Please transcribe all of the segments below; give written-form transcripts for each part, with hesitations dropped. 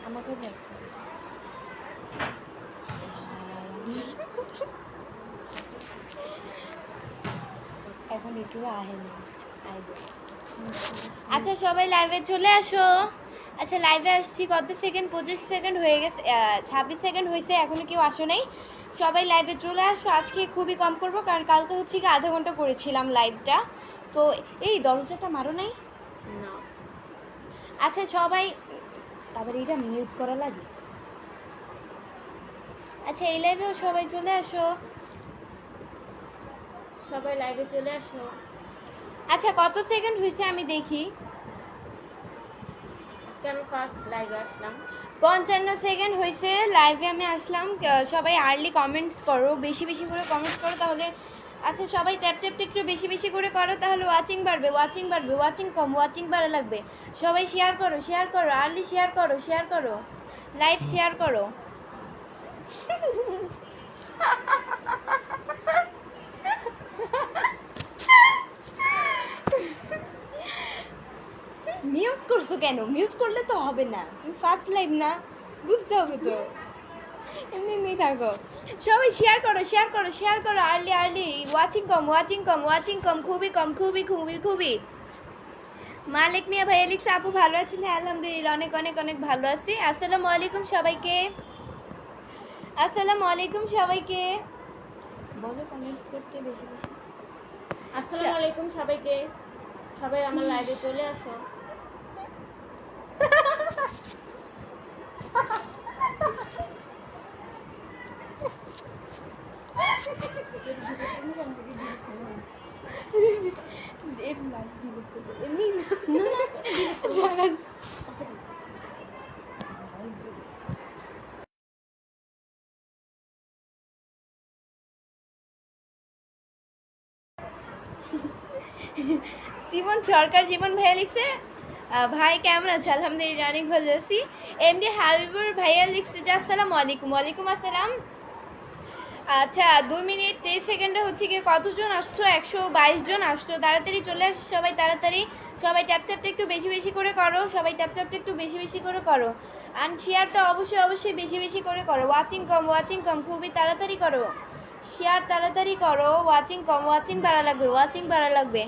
আমাকে দেখ এখন একটু আহেনি আইবে। আচ্ছা সবাই লাইভে চলে আসো। আচ্ছা লাইভে আসছি কত সেকেন্ড, 25 সেকেন্ড হয়ে গেছে, 26 সেকেন্ড হয়েছে, এখনো কেউ আসো নাই। সবাই লাইভে চলে আসো। আজকে খুবই কম করবো কারণ কালকে হচ্ছে কি আধা ঘন্টা করেছিলাম লাইভটা। তো এই দরজাটা মারো নাই না। আচ্ছা সবাই আবার এটা মিউট করা লাগে। আচ্ছা এই লাইভেও সবাই চলে আসো, সবাই লাইভে চলে আসো। আচ্ছা কত সেকেন্ড হয়েছে আমি দেখি। আজকে আমি ফার্স্ট লাইভে আসলাম, 55 সেকেন্ড হয়েছে লাইভে আমি আসলাম। সবাই আর্লি কমেন্টস করো, বেশি বেশি করে কমেন্টস করো তাহলে। আচ্ছা সবাই ট্যাপ ট্যাপ একটু বেশি বেশি করে করো তাহলে ওয়াচিং বাড়বে, ওয়াচিং বাড়বে, ওয়াচিং কম, ওয়াচিং বাড়া লাগবে। সবাই শেয়ার করো, শেয়ার করো, আর্লি শেয়ার করো, শেয়ার করো, লাইভ শেয়ার করো। মিউট করছো কেন? মিউট করলে তো হবে না, তুমি ফার্স্ট লাইভ না, বুঝতে হবে তো। এমনি থাকো, সবাই শেয়ার করো, শেয়ার করো, শেয়ার করো, আর্লি আর্লি। ওয়াচিং কম, ওয়াচিং কম, ওয়াচিং কম, খুবই কম, খুবই খুবই খুবই। মালিক মিয়া ভাইয়া লিখছে আপু ভালো আছেন? হ্যাঁ আলহামদুলিল্লাহ অনেক অনেক অনেক ভালো আছি। আসসালামু আলাইকুম সবাইকে, আসসালামু আলাইকুম সবাইকে। বলো কমেন্টস করতে বেশি বেশি। আসসালামু আলাইকুম সবাইকে, সবাই আমার লাইভে চলে আসো। জীবন সরকার, জীবন ভাইয়া লিখছে ভাই কেমন আছো? আলহামদুলিল্লাহ অনেক ভালো আছি। এমডি হাবিবুর ভাইয়া লিখছে যে আসসালামু আলাইকুম। ওয়ালাইকুম আসসালাম। আচ্ছা 2 মিনিট 23 সেকেন্ডে হচ্ছে কি কতজন আসছো? 122 জন আসছো। তাড়াতাড়ি চলে আসো সবাই, তাড়াতাড়ি। সবাই ট্যাপ ট্যাপটা একটু বেশি বেশি করে করো, সবাই ট্যাপ ট্যাপটা একটু বেশি বেশি করে করো। আর শেয়ারটা অবশ্যই অবশ্যই বেশি বেশি করে করো। ওয়াচিং কম, ওয়াচিং কম, খুবই তাড়াতাড়ি করো। শেয়ার তাড়াতাড়ি করো। ওয়াচিং কম, ওয়াচিং বাড়া লাগবে, ওয়াচিং বাড়া লাগবে,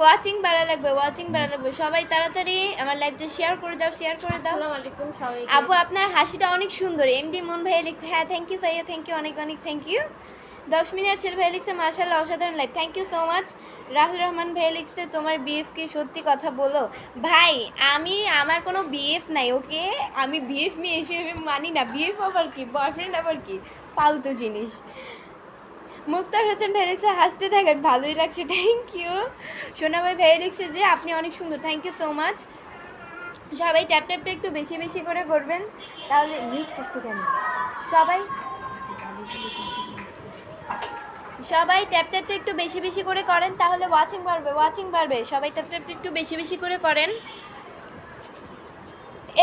ওয়াচিং বাড়া লাগবে, ওয়াচিং বাড়া লাগবে। সবাই তাড়াতাড়ি আমার লাইভটা শেয়ার করে দাও, শেয়ার করে দাও। আসসালামু আলাইকুম সবাইকে। আপু আপনার হাসিটা অনেক সুন্দর। এমডি মন ভাইয়া লিখছে হ্যাঁ থ্যাংক ইউ ভাইয়া, থ্যাংক ইউ, অনেক অনেক থ্যাংক ইউ। 10 মিনিট ছেলে ভাইয়া লিখছে মাশাআল্লাহ অসাধারণ live, thank you so much. Rahul Rahman ভাইয়া লিখছে তোমার বিএফ কি সত্যি কথা বলো? ভাই আমি আমার কোনো বিএফ নাই, ওকে? আমি বিএফ নিয়ে এসে মানি না। বিএফ আবার কি, বয়ফ্রেন্ড আবার কি, ফালতু জিনিস। মুক্তার হোসেন ভাই লিখছে হাসতে থাকেন, ভালোই লাগছে, থ্যাংক ইউ। সোনামাই ভাই লিখছে যে আপনি অনেক সুন্দর, থ্যাংক ইউ সো মাচ। সবাই ট্যাপ ট্যাপটা একটু বেশি বেশি করে করবেন তাহলে। মিট করছে কেন? সবাই সবাই ট্যাপ ট্যাপটা একটু বেশি বেশি করে করেন তাহলে ওয়াচিং বাড়বে, ওয়াচিং বাড়বে। সবাই ট্যাপ ট্যাপটা একটু বেশি বেশি করে করেন।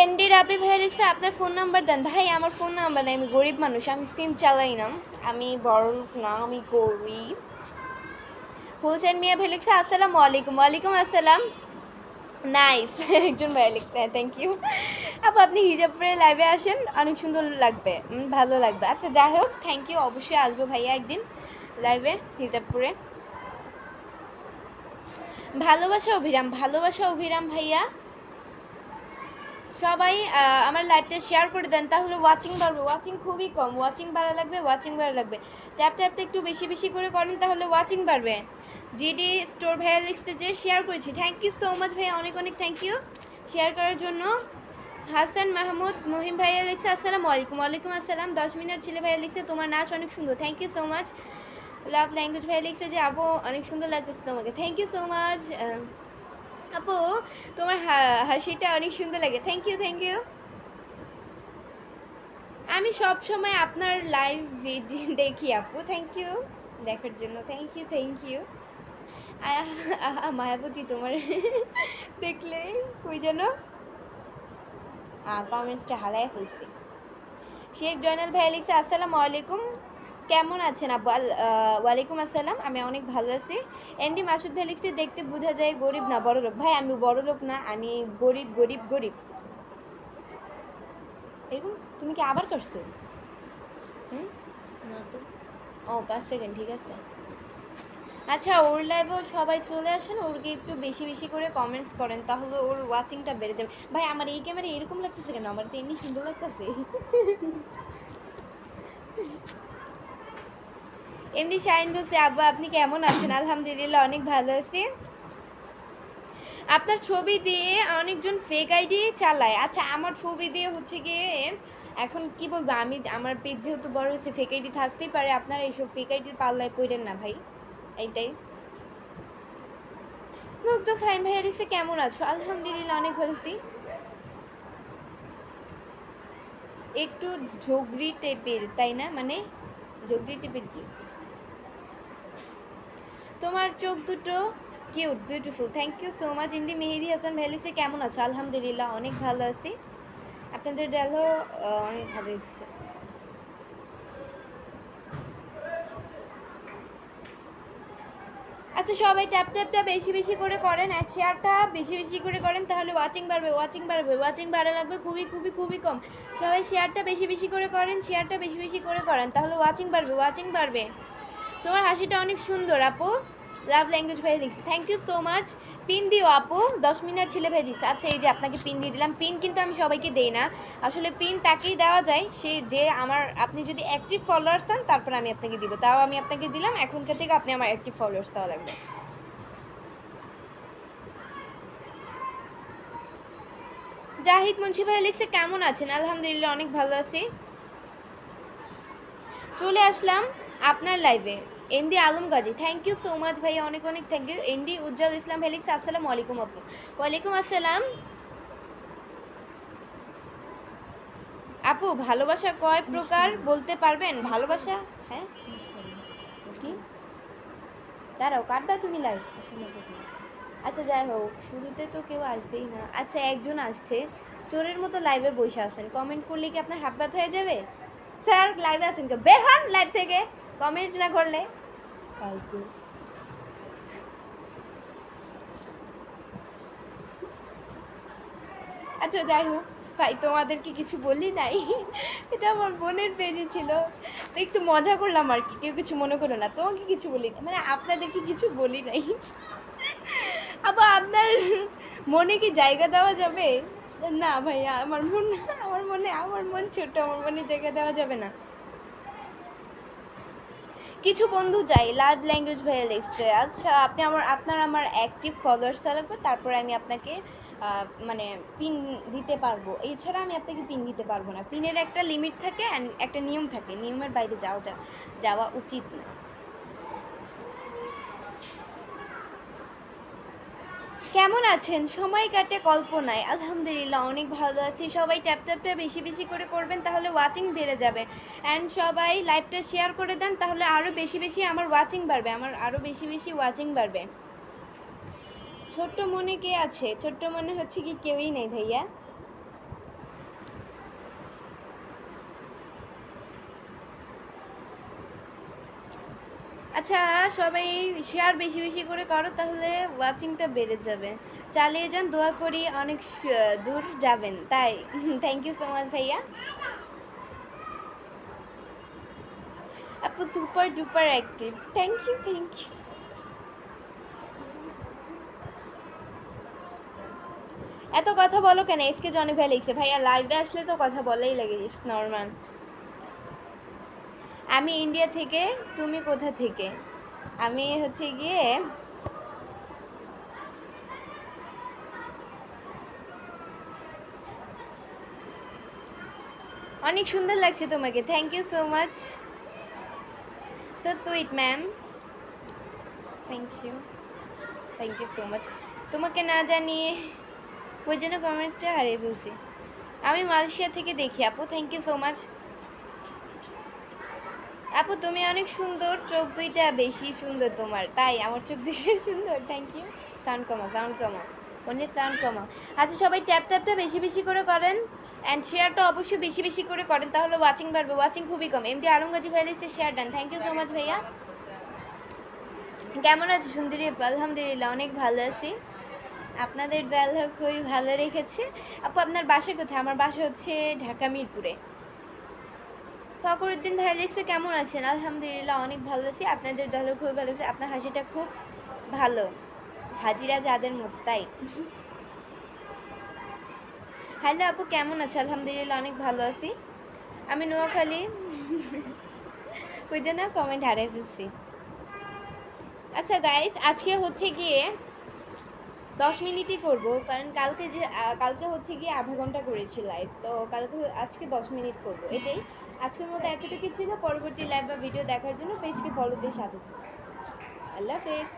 এনডি রাবি ভাই লিখছে আপনার ফোন নাম্বার দেন। ভাই আমার ফোন নাম্বার নেই, আমি গরিব মানুষ, আমি সিম চালাই না, আমি বড় লোক না, আমি গরিব। হোসেন মিয়া ভাই লিখছে আসসালামু আলাইকুম। ওয়ালাইকুম আসসালাম, নাইস। একজন ভাই লিখছে থ্যাংক ইউ। আপু আপনি হিজাব পরে লাইভে আসেন, অনেক সুন্দর লাগবে, ভালো লাগবে। আচ্ছা যাই হোক থ্যাংক ইউ, অবশ্যই আসবো ভাইয়া একদিন লাইভে হিজাব পরে। ভালোবাসা অভিরাম, ভালোবাসা অভিরাম ভাইয়া। সবাই আমার লাইভটা শেয়ার করে দেন তাহলে ওয়াচিং বাড়বে। ওয়াচিং খুবই কম, ওয়াচিং বাড়া লাগবে, ওয়াচিং বাড়া লাগবে। ট্যাপ ট্যাপটা একটু বেশি বেশি করে করেন তাহলে ওয়াচিং বাড়বে। জিডি স্টোর ভাইয়া লিখছে যে শেয়ার করেছি, থ্যাংক ইউ সো মাচ ভাইয়া, অনেক অনেক থ্যাংক ইউ শেয়ার করার জন্য। হাসান মাহমুদ মহিম ভাইয়া লিখছে আসসালামু আলাইকুম। ওয়ালাইকুম আসসালাম। 10 মিনিট ছেলে ভাইয়া লিখছে তোমার নাচ অনেক সুন্দর, thank you so much. Love language ভাইয়া লিখছে যে আপু অনেক সুন্দর লাগতেছে তোমাকে, থ্যাংক ইউ সো মাচ। আপু তোমার হাসিটা অনেক সুন্দর লাগে, থ্যাংক ইউ থ্যাংক ইউ। আমি সব সময় আপনার লাইভ ভিডিও দেখি আপু, থ্যাংক ইউ দেখার জন্য, থ্যাংক ইউ থ্যাংক ইউ। মায়াবতী তোমার দেখলে কই যেন কমেন্টসটা হারায় ফেলছি। শেখ জয়নাল ভাই লিখছে আসসালামু আলাইকুম। কেমন আছেন আব্বু? ওয়ালাইকুম আসসালাম, আমি অনেক ভালো আছি। এমডি মাসুদ ভাই লিখছে দেখতে বোঝা যায় গরিব না বড়লোক। ভাই আমি বড়লোক না, আমি গরিব গরিব গরিব। এরকম তুমি কি আবার করছো? হুম, না তো। ও 5 সেকেন্ড, ঠিক আছে। আচ্ছা, ওর লাইভেও সবাই চলে আসেন, ওরকে একটু বেশি বেশি করে কমেন্টস করেন, তাহলে ওর ওয়াচিংটা বেড়ে যাবে। ভাই আমার এই ক্যামেরা এরকম লাগতেছে কেন? আমার তো এমনি সুন্দর লাগতেছে। এমনি শাইন বলছে আব্বু আপনি কেমন আছেন? আলহামদুলিল্লাহ অনেক ভালো আছি। আপনার ছবি দিয়ে অনেকজন ফেক আইডি চালায়। আচ্ছা, আমার ছবি দিয়ে হচ্ছে গিয়ে এখন কি বলবো, আমি আমার পেজ যেহেতু বড় হয়েছে, ফেক আইডি থাকতেই পারে। আপনারা এইসব ফেক আইডির পাল্লায় পড়েন না ভাই, এইটাই। মুগ্ধ ফাইন ভাইয়া লিখছে কেমন আছো? আলহামদুলিল্লাহ অনেক ভালো আছি। একটু ঝগড়ি টাইপের, তাই না? মানে ঝগড়ি টাইপের কি? তোমার চোখ দুটো cute, beautiful. Thank you so much. MD Mehedi Hasan ভাই লিখছে কেমন আছো? আলহামদুলিল্লাহ অনেক ভালো আছি। আপনাদের ডালও অনেক ভালো দিচ্ছে। আচ্ছা, সবাই ট্যাপটা বেশি বেশি করে করেন আর শেয়ারটা বেশি বেশি করে করেন, তাহলে ওয়াচিং বাড়বে, ওয়াচিং বাড়বে। ওয়াচিং বাড়া লাগবে খুবই খুবই খুবই কম। সবাই শেয়ারটা বেশি বেশি করে করেন, শেয়ারটা বেশি বেশি করে করেন, তাহলে ওয়াচিং বাড়বে, ওয়াচিং বাড়বে। তোমার হাসিটা অনেক সুন্দর আপু। লাভ ল্যাঙ্গুয়েজ ভাই দিচ্ছে, thank you so much. Pin দিও আপু, 10 মিনিট ছেলে ভাই দিচ্ছে। আচ্ছা, এই যে আপনাকে পিন দিয়ে দিলাম। পিন কিন্তু আমি সবাইকে দেই না, আসলে পিন তাকেই দেওয়া যায় সে যে আমার, আপনি যদি অ্যাক্টিভ ফলোয়ার্স হন তারপর আমি আপনাকে দিব। তাও আমি আপনাকে দিলাম, এখনকার থেকে আপনি আমার অ্যাক্টিভ ফলোয়ার্স হওয়া লাগবে। জাহিদ মুন্সি ভাই লিখছে কেমন আছেন? আলহামদুলিল্লাহ অনেক ভালো আছি। চলে আসলাম আপনার লাইভে। MD Alam Gazi, thank you so much ভাইয়া, অনেক অনেক thank you. MD Ujjwal Islam ভাই লিখছে আসসালামু আলাইকুম আপু। ওয়ালাইকুম আসসালাম। আপু ভালোবাসা কয় প্রকার বলতে পারবেন? ভালোবাসা, হ্যাঁ কি? দাঁড়াও, কাটবা তুমি লাইভ? আচ্ছা যাই হোক, শুরুতে তো কেউ আসবেই না। আচ্ছা, একজন আসছে, চোরের মতো লাইভে বসে আছেন, কমেন্ট করলে কি আপনার হাত ব্যথা হয়ে যাবে? স্যার লাইভে আছেন কেউ? বের হন লাইভ থেকে, কমেন্ট না করলে। ফালতু। আচ্ছা যাই হোক ভাই, তোমাদেরকে কিছু বলি নাই, এটা আমার বোনের পেজে ছিল, তো একটু মজা করলাম আর কি, কেউ কিছু মনে করো না। তোমাকে কিছু বলি না, মানে আপনাদেরকে কিছু বলি নাই। আবার আপনার মনে কি জায়গা দেওয়া যাবে? না ভাইয়া, আমার মন ছোট, আমার মনে জায়গা দেওয়া যাবে না। কিছু বন্ধু যাই, লাভ ল্যাঙ্গুয়েজ ভাইয়া লিখছে। আচ্ছা, আপনি আমার অ্যাক্টিভ ফলোয়ার্স লাগবে, তারপরে আমি আপনাকে মানে পিন দিতে পারবো। এছাড়া আমি আপনাকে পিন দিতে পারবো না। পিনের একটা লিমিট থাকে অ্যান্ড একটা নিয়ম থাকে, নিয়মের বাইরে যাওয়া উচিত না। কেমন আছেন? সময় কাটে কল্পনায়। আলহামদুলিল্লাহ অনেক ভালো আছি। সবাই ট্যাপটা বেশি বেশি করে করবেন, তাহলে ওয়াচিং বেড়ে যাবে। অ্যান্ড সবাই লাইভটা শেয়ার করে দেন, তাহলে আরও বেশি বেশি আমার ওয়াচিং বাড়বে, আমার আরও বেশি বেশি ওয়াচিং বাড়বে। ছোট্ট মনে কে আছে? ছোট্ট মনে হচ্ছে কি কেউই নেই ভাইয়া। আচ্ছা, সবাই শেয়ার বেশি বেশি করে করো, তাহলে ওয়াচিংটা বেড়ে যাবে। চালিয়ে যান, দোয়া করি অনেক দূর যাবেন। তাই থ্যাংক ইউ সো মাচ ভাইয়া। আপু super duper active, thank you thank you. এত কথা বলো কেন? এসকে জনি ভাই লিখছে ভাইয়া লাইভে আসলে তো কথা বলাই লাগে, ইটস নর্মাল। আমি ইন্ডিয়া থেকে। তুমি কোথা থেকে? আমি হচ্ছে গিয়ে অনেক সুন্দর লাগছে তোমাকে, thank you so much, so sweet ma'am, thank you so much. তোমাকে না জানিয়ে ওই জন্য কমেন্টটা হারিয়ে ফেলছি। আমি মালয়েশিয়া থেকে দেখি আপু, থ্যাংক ইউ সো মাচ। আপু তুমি অনেক সুন্দর, চোখ দুইটা বেশি সুন্দর তোমার। তাই আমার চোখ দুইটা সুন্দর, থ্যাংক ইউ। সাউন্ড কমা, সাউন্ড কমা, ফোনের সাউন্ড কমা। আচ্ছা, সবাই ট্যাপটা বেশি বেশি করে করেন। অ্যান্ড শেয়ারটা অবশ্যই বেশি বেশি করে করেন, তাহলে ওয়াচিং বাড়বে। ওয়াচিং খুবই কম। এমডি আলমগাজি ভাই লিখছে share done, thank you so much ভাইয়া। কেমন আছো সুন্দরী? আলহামদুলিল্লাহ অনেক ভালো আছি, আপনাদের দয়াল খুবই ভালো রেখেছে। আপু আপনার বাসা কোথায়? আমার বাসা হচ্ছে ঢাকা মিরপুরে। ফখরুদ্দিন ভাই লিখছে কেমন আছেন? আলহামদুলিল্লাহ অনেক ভালো আছি, আপনাদের দয়াল খুবই ভালো লাগছে, আপনার হাসিটা খুব ভালো, হাজিরা যাদের মতো তাই। হ্যালো আপু কেমন আছো? আলহামদুলিল্লাহ অনেক ভালো আছি, আমি নোয়াখালী। বুঝে না কমেন্ট হারাই ফেলছি। আচ্ছা গাইস, আজকে হচ্ছে গিয়ে 10 মিনিটই করব, কারণ কালকে হচ্ছে গিয়ে আধা ঘন্টা করেছি লাইভ, তো আজকে 10 মিনিট করব, এটাই আজকের মতো এতটুকু ছিল। পরবর্তী লাইভ বা ভিডিও দেখার জন্য পেজকে ফলো দিয়ে সাথে থাকুন। আল্লাহ হাফেজ।